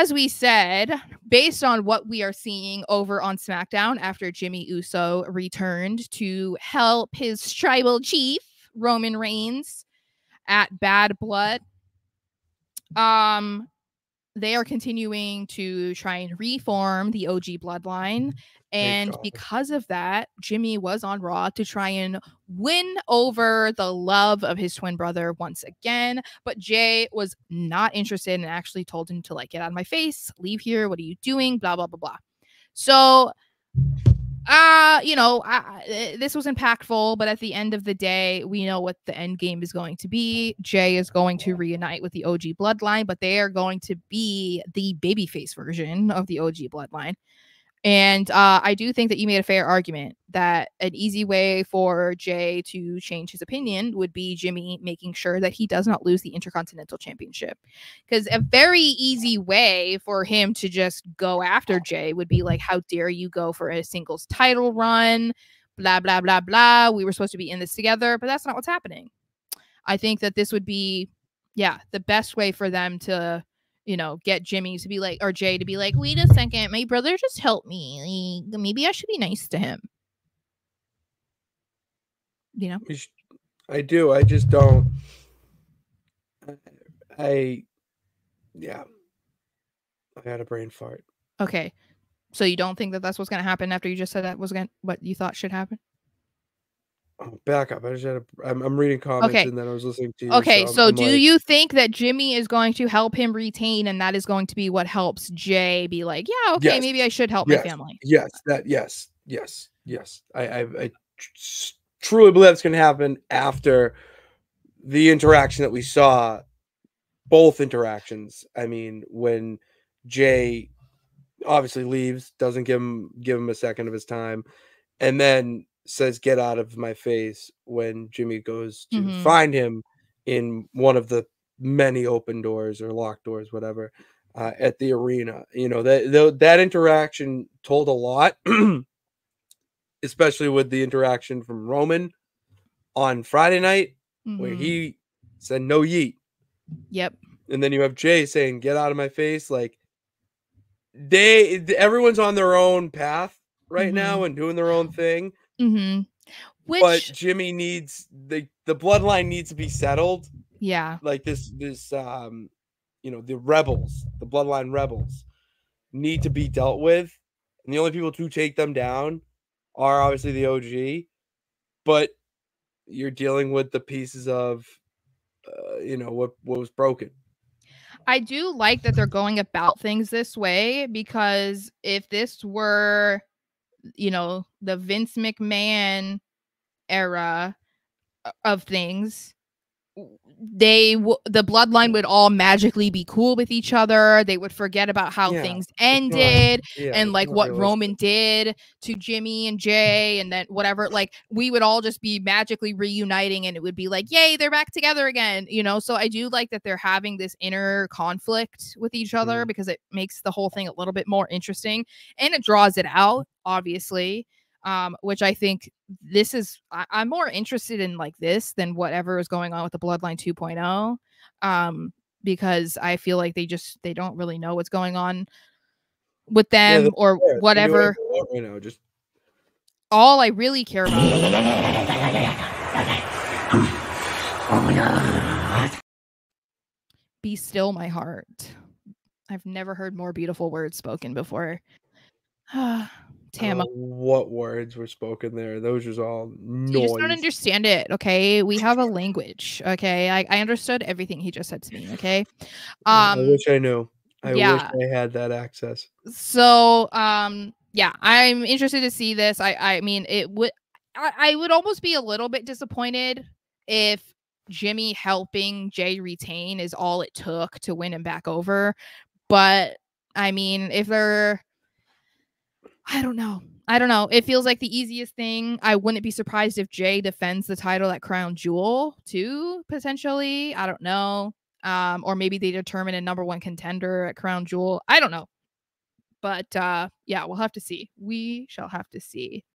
as we said, based on what we are seeing over on SmackDown after Jimmy Uso returned to help his tribal chief, Roman Reigns, at Bad Blood, they are continuing to try and reform the OG bloodline. And because of that, Jimmy was on Raw to try and win over the love of his twin brother once again. But Jay was not interested and actually told him to, like, get out of my face, leave here. What are you doing? Blah, blah, blah, blah. So, this was impactful, but at the end of the day, we know what the end game is going to be. Jay is going to reunite with the OG bloodline, but they are going to be the babyface version of the OG bloodline. And I do think that you made a fair argument that an easy way for Jay to change his opinion would be Jimmy making sure that he does not lose the Intercontinental Championship. Because a very easy way for him to just go after Jay would be like, how dare you go for a singles title run, blah, blah, blah, blah. We were supposed to be in this together, but that's not what's happening. I think that this would be, the best way for them to, get Jimmy to be like, or Jay to be like, wait a second, my brother just helped me. Maybe I should be nice to him. I do. I just don't. I had a brain fart. Okay. So you don't think that that's what's going to happen after you just said that was what you thought should happen? Oh, back up. I'm reading comments and then I was listening to you. Okay, so do you think that Jimmy is going to help him retain, and that is going to be what helps Jay be like, yeah, okay, maybe I should help my family? Yes. I truly believe that's going to happen after the interaction that we saw. Both interactions. I mean, when Jay obviously leaves, doesn't give him a second of his time, and then says, get out of my face, when Jimmy goes to find him in one of the many open doors or locked doors, whatever, at the arena. That interaction told a lot, especially with the interaction from Roman on Friday night, where he said, no yeet. Yep. And then you have Jay saying, get out of my face. Like, everyone's on their own path right now and doing their own thing. But Jimmy needs the bloodline needs to be settled. Yeah. Like the rebels, the bloodline rebels need to be dealt with. And the only people to take them down are obviously the OG. But you're dealing with the pieces of, what was broken. I do like that they're going about things this way, because if this were, the Vince McMahon era of things, the bloodline would all magically be cool with each other. They would forget about how things ended and like what Roman did to Jimmy and Jay, and then whatever, like we would all just be magically reuniting and it would be like, yay, they're back together again, so I do like that they're having this inner conflict with each other, because it makes the whole thing a little bit more interesting and it draws it out, obviously. Which I think I'm more interested in like this than whatever is going on with the Bloodline 2.0. Because I feel like they don't really know what's going on with them or whatever. Just all I really care about. Be still, my heart. I've never heard more beautiful words spoken before. Tama. What words were spoken there? Those was all noise. You just don't understand it, okay? We have a language, okay? I understood everything he just said to me, okay? I wish I knew. I wish I had that access. So, I'm interested to see this. I mean, I would almost be a little bit disappointed if Jimmy helping Jay retain is all it took to win him back over. But, I mean, if they're... I don't know. It feels like the easiest thing. I wouldn't be surprised if Jay defends the title at Crown Jewel too, potentially. I don't know. Or maybe they determine a number one contender at Crown Jewel. I don't know. But we'll have to see. We shall have to see.